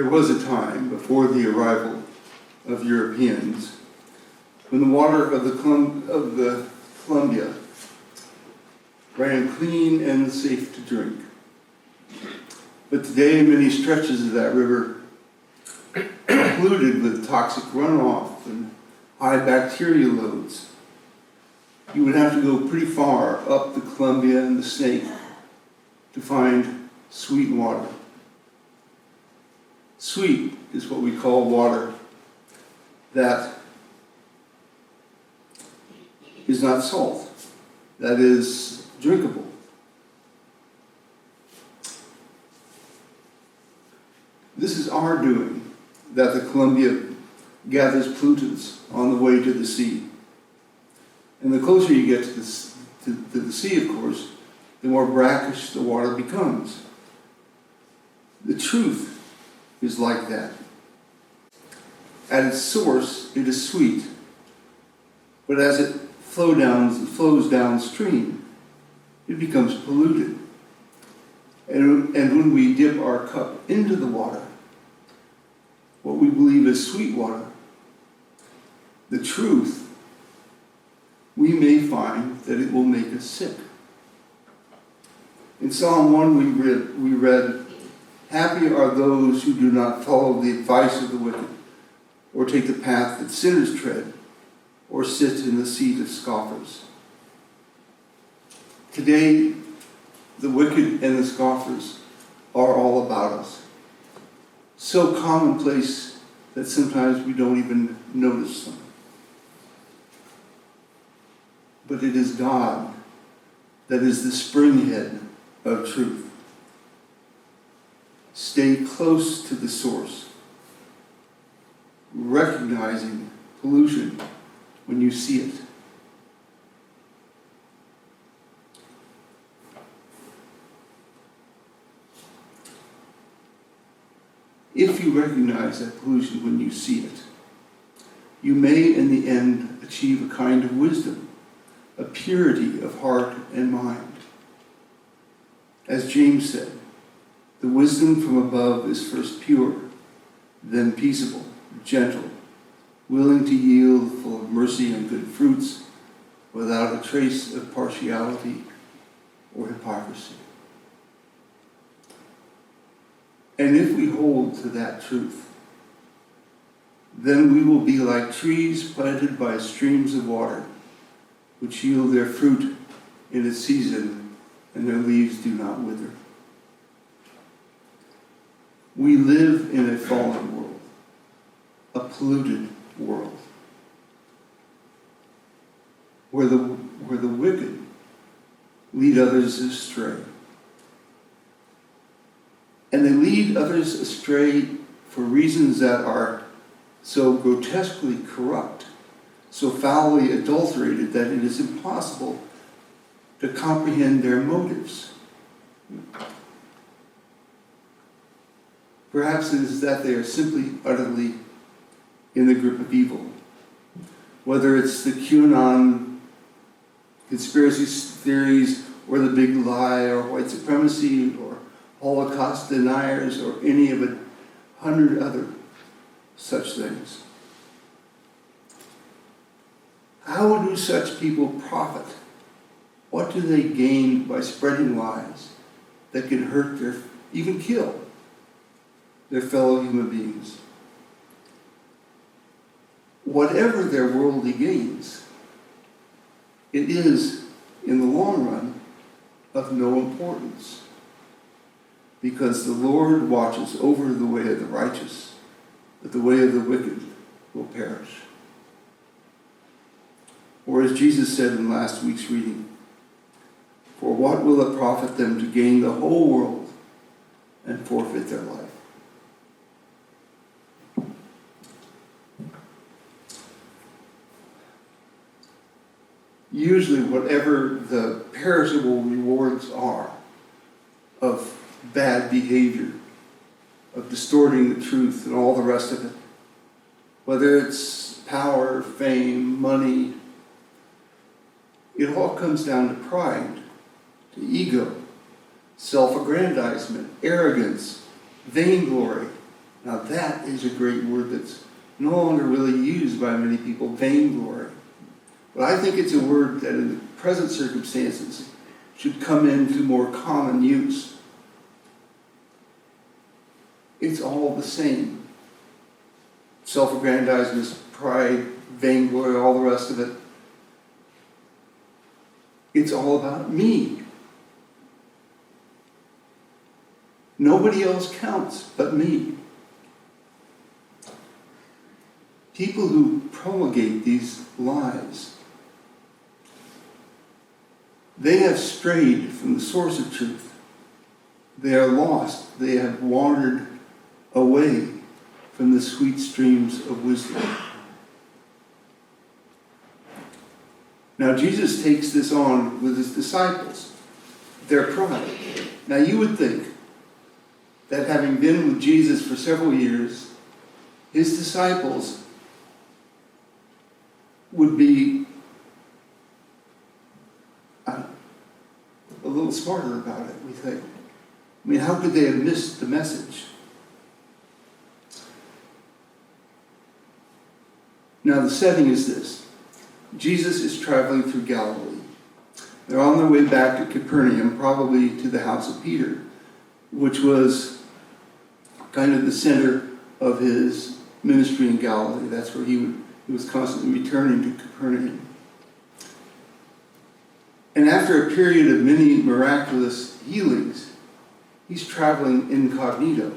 There was a time before the arrival of Europeans when the water of the Columbia ran clean and safe to drink. But today many stretches of that river are polluted with toxic runoff and high bacteria loads. You would have to go pretty far up the Columbia and the Snake to find sweet water. Sweet is what we call water that is not salt, that is drinkable. This is our doing that the Columbia gathers pollutants on the way to the sea. And the closer you get to the sea, of course, the more brackish the water becomes. The truth is like that. At its source, it is sweet, but as it flows downstream, it becomes polluted. And when we dip our cup into the water, what we believe is sweet water, the truth, we may find that it will make us sick. In Psalm 1 we read, "Happy are those who do not follow the advice of the wicked, or take the path that sinners tread, or sit in the seat of scoffers." Today, the wicked and the scoffers are all about us. So commonplace that sometimes we don't even notice them. But it is God that is the springhead of truth. Stay close to the source, recognizing pollution when you see it. If you recognize that pollution when you see it, you may in the end achieve a kind of wisdom, a purity of heart and mind. As James said, the wisdom from above is first pure, then peaceable, gentle, willing to yield, full of mercy and good fruits, without a trace of partiality or hypocrisy. And if we hold to that truth, then we will be like trees planted by streams of water, which yield their fruit in its season, and their leaves do not wither. We live in a fallen world, a polluted world, where the wicked lead others astray. And they lead others astray for reasons that are so grotesquely corrupt, so foully adulterated that it is impossible to comprehend their motives. Perhaps it is that they are simply, utterly in the grip of evil. Whether it's the QAnon conspiracy theories, or the big lie, or white supremacy, or Holocaust deniers, or any of 100 other such things. How do such people profit? What do they gain by spreading lies that can hurt even kill their fellow human beings? Whatever their worldly gains, it is, in the long run, of no importance, because the Lord watches over the way of the righteous, but the way of the wicked will perish. Or as Jesus said in last week's reading, "For what will it profit them to gain the whole world and forfeit their life?" Usually, whatever the perishable rewards are of bad behavior, of distorting the truth and all the rest of it, whether it's power, fame, money, it all comes down to pride, to ego, self-aggrandizement, arrogance, vainglory, Now that is a great word that's no longer really used by many people, vainglory. But I think it's a word that in the present circumstances should come into more common use. It's all the same. Self-aggrandizement, pride, vainglory, all the rest of it. It's all about me. Nobody else counts but me. People who promulgate these lies, they have strayed from the source of truth. They are lost. They have wandered away from the sweet streams of wisdom. Now Jesus takes this on with his disciples, their pride. Now you would think that having been with Jesus for several years, his disciples would be a little smarter about it, we think. I mean, how could they have missed the message? Now the setting is this. Jesus is traveling through Galilee. They're on their way back to Capernaum, probably to the house of Peter, which was kind of the center of his ministry in Galilee. That's where he was constantly returning to Capernaum. And after a period of many miraculous healings, he's traveling incognito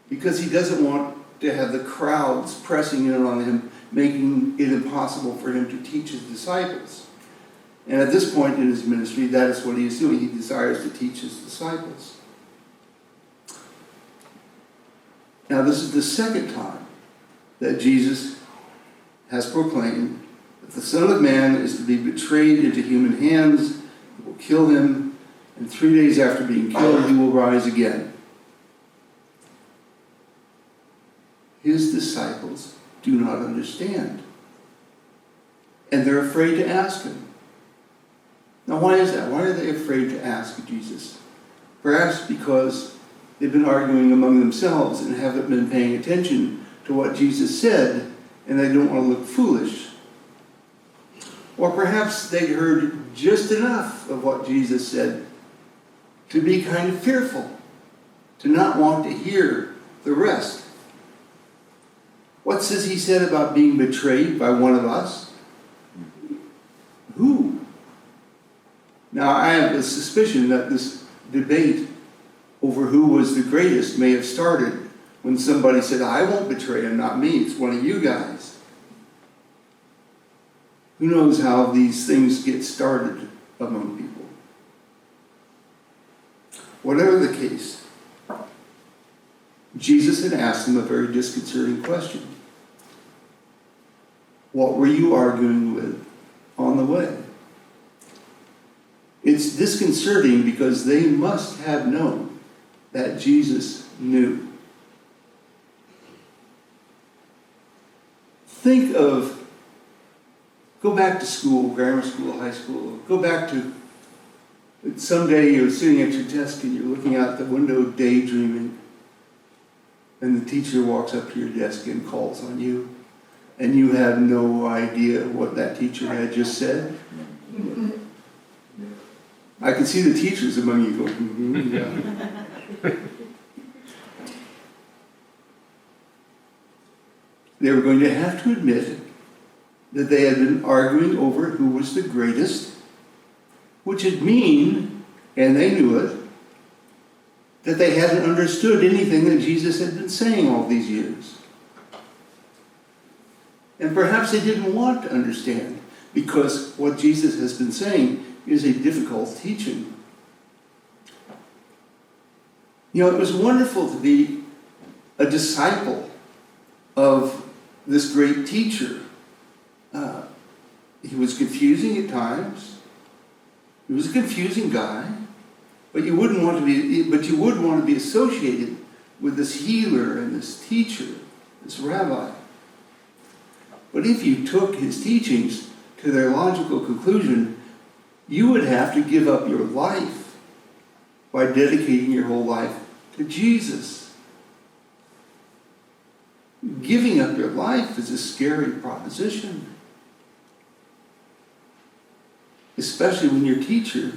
because he doesn't want to have the crowds pressing in on him, making it impossible for him to teach his disciples. And at this point in his ministry, that is what he is doing. He desires to teach his disciples. Now, this is the second time that Jesus has proclaimed that the Son of Man is to be betrayed into human hands, will kill him, and 3 days after being killed, he will rise again. His disciples do not understand. And they're afraid to ask him. Now, why is that? Why are they afraid to ask Jesus? Perhaps because they've been arguing among themselves and haven't been paying attention to what Jesus said, and they don't want to look foolish. Or perhaps they heard just enough of what Jesus said to be kind of fearful, to not want to hear the rest. What says he said about being betrayed by one of us? Who? Now, I have a suspicion that this debate over who was the greatest may have started when somebody said, I won't betray him, not me, it's one of you guys. Who knows how these things get started among people? Whatever the case, Jesus had asked them a very disconcerting question. What were you arguing with on the way? It's disconcerting because they must have known that Jesus knew. Think of, go back to school, grammar school, high school, go back to someday you're sitting at your desk and you're looking out the window daydreaming, and the teacher walks up to your desk and calls on you, and you have no idea what that teacher had just said. I can see the teachers among you going, yeah. They were going to have to admit that they had been arguing over who was the greatest, which would mean, and they knew it, that they hadn't understood anything that Jesus had been saying all these years. And perhaps they didn't want to understand, because what Jesus has been saying is a difficult teaching. You know, it was wonderful to be a disciple of this great teacher. He was confusing at times. He was a confusing guy, but you would want to be associated with this healer and this teacher, this rabbi. But if you took his teachings to their logical conclusion, you would have to give up your life by dedicating your whole life to Jesus. Giving up your life is a scary proposition. Especially when your teacher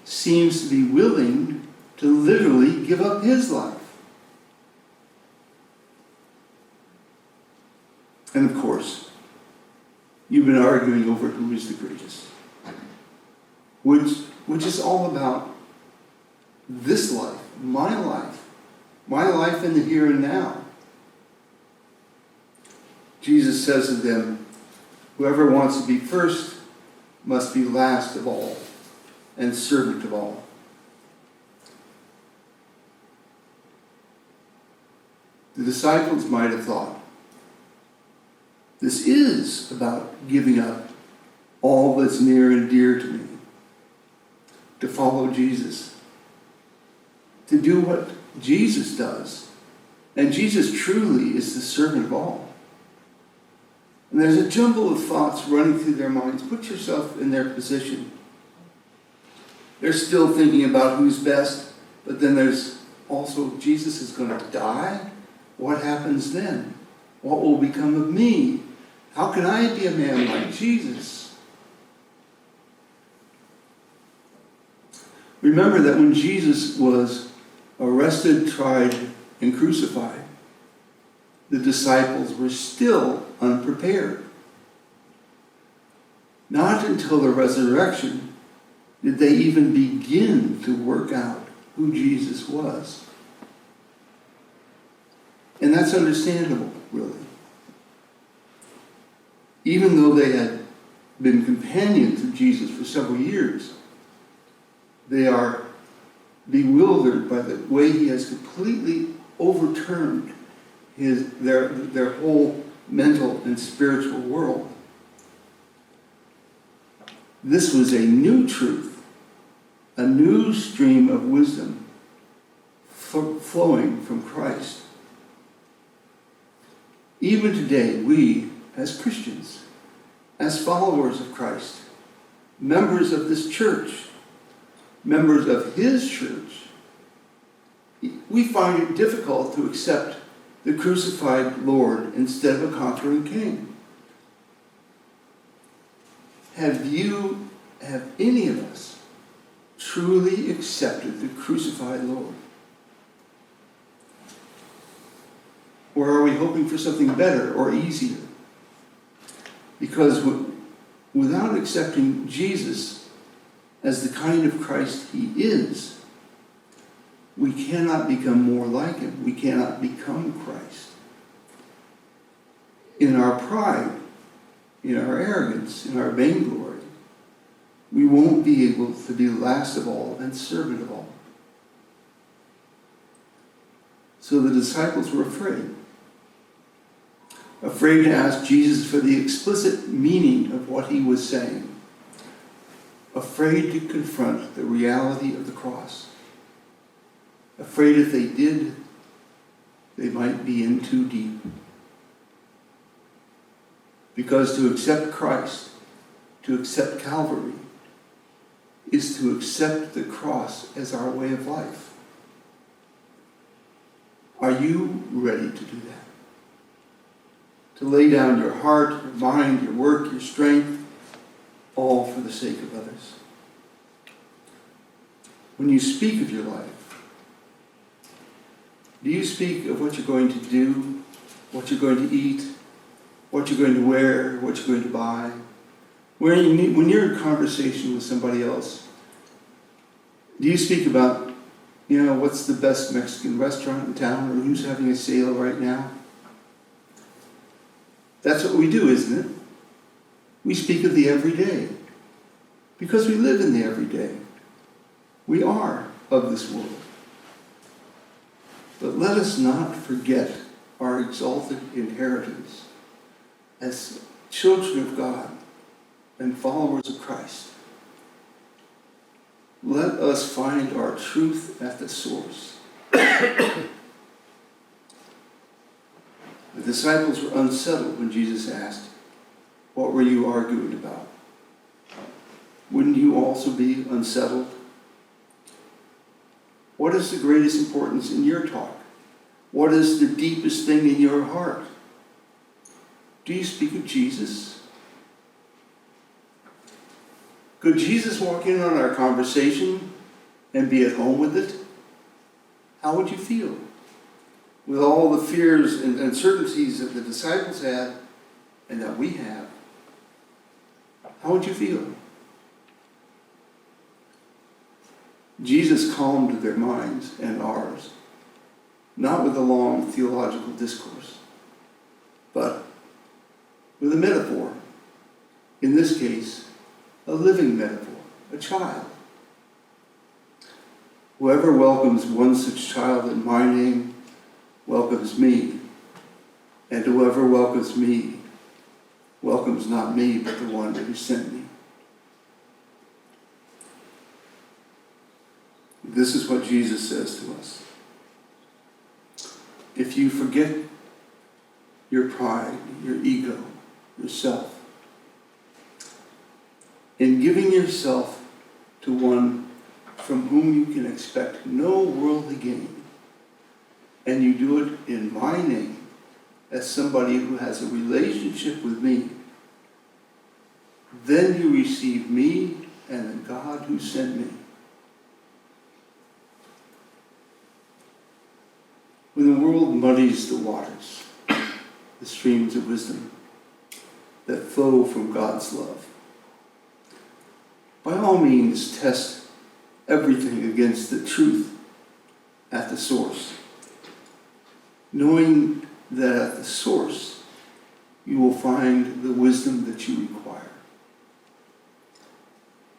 seems to be willing to literally give up his life. And of course, you've been arguing over who is the greatest. Which is all about this life my life in the here and now. Jesus says to them, whoever wants to be first must be last of all and servant of all. The disciples might have thought, this is about giving up all that's near and dear to me, to follow Jesus, to do what Jesus does. And Jesus truly is the servant of all. And there's a jumble of thoughts running through their minds. Put yourself in their position. They're still thinking about who's best, but then there's also, Jesus is going to die. What happens then? What will become of me? How can I be a man like Jesus? Remember that when Jesus was arrested, tried, and crucified, the disciples were still unprepared. Not until the resurrection did they even begin to work out who Jesus was. And that's understandable, really. Even though they had been companions of Jesus for several years, they are bewildered by the way he has completely overturned their whole mental and spiritual world. This was a new truth, a new stream of wisdom flowing from Christ. Even today, we, as Christians, as followers of Christ, members of this church, members of his church, we find it difficult to accept the crucified Lord instead of a conquering king. Have any of us truly accepted the crucified Lord? Or are we hoping for something better or easier? Because without accepting Jesus as the kind of Christ he is, we cannot become more like him. We cannot become Christ. In our pride, in our arrogance, in our vainglory, we won't be able to be last of all and servant of all. So the disciples were afraid. Afraid to ask Jesus for the explicit meaning of what he was saying. Afraid to confront the reality of the cross. Afraid if they did, they might be in too deep. Because to accept Christ, to accept Calvary, is to accept the cross as our way of life. Are you ready to do that? To lay down your heart, your mind, your work, your strength, all for the sake of others. When you speak of your life, do you speak of what you're going to do, what you're going to eat, what you're going to wear, what you're going to buy? When you're in conversation with somebody else, do you speak about, what's the best Mexican restaurant in town, or who's having a sale right now? That's what we do, isn't it? We speak of the everyday, because we live in the everyday. We are of this world. But let us not forget our exalted inheritance as children of God and followers of Christ. Let us find our truth at the source. The disciples were unsettled when Jesus asked, "What were you arguing about?" Wouldn't you also be unsettled? What is the greatest importance in your talk What is the deepest thing in your heart? Do you speak of Jesus? Could Jesus walk in on our conversation and be at home with it? How would you feel? With all the fears and uncertainties that the disciples had and that we have, how would you feel? Jesus calmed their minds and ours, not with a long theological discourse, but with a metaphor. In this case, a living metaphor, a child. Whoever welcomes one such child in my name welcomes me, and whoever welcomes me welcomes not me, but the one who sent me. This is what Jesus says to us. If you forget your pride, your ego, yourself, in giving yourself to one from whom you can expect no worldly gain, and you do it in my name, as somebody who has a relationship with me, then you receive me and the God who sent me. When the world muddies the waters, the streams of wisdom that flow from God's love, by all means test everything against the truth at the source, knowing that at the source you will find the wisdom that you require.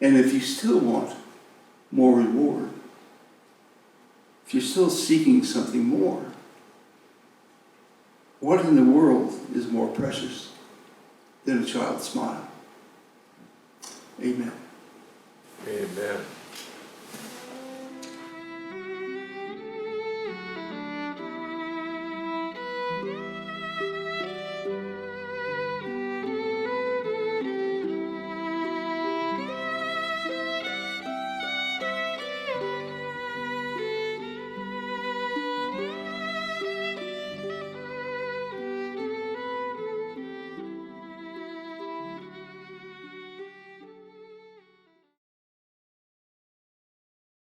And if you still want more reward, if you're still seeking something more, what in the world is more precious than a child's smile? Amen. Amen.